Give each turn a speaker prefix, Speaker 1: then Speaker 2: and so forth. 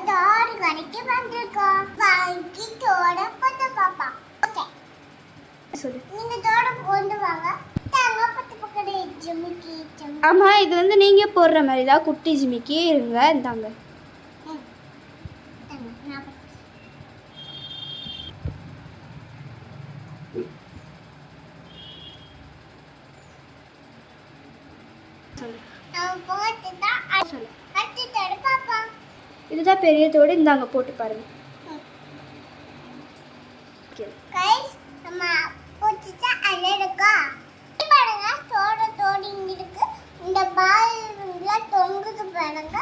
Speaker 1: தோடு கடைக்கு வந்திருக்கோம். வாங்கி தோட பத்த பாப்பா. ஓகே
Speaker 2: சொல்லு.
Speaker 1: நீங்க தோட கொண்டு வாங்க. தாங்க பத்து பக்கத்துல ஜிமிக்கி ஜிமிக்கி.
Speaker 2: ஆமா, இது வந்து நீங்க போடுற மாதிரி தான் குட்டி ஜிமிக்கி. இருங்க இந்தாங்க. சொல்லு.
Speaker 1: நான் போட்டு தான்
Speaker 2: சொல்லு.
Speaker 1: அடுத்து தோட பாப்பா.
Speaker 2: இதுதான் பெரிய தோடு. இந்தாங்க போட்டு பாருங்க.
Speaker 1: கைஸ் நம்ம போட்டுட்டா அழகா பாருங்க. தோட தோடி இருக்கு. இந்த பால்ல தொங்குது பாருங்க.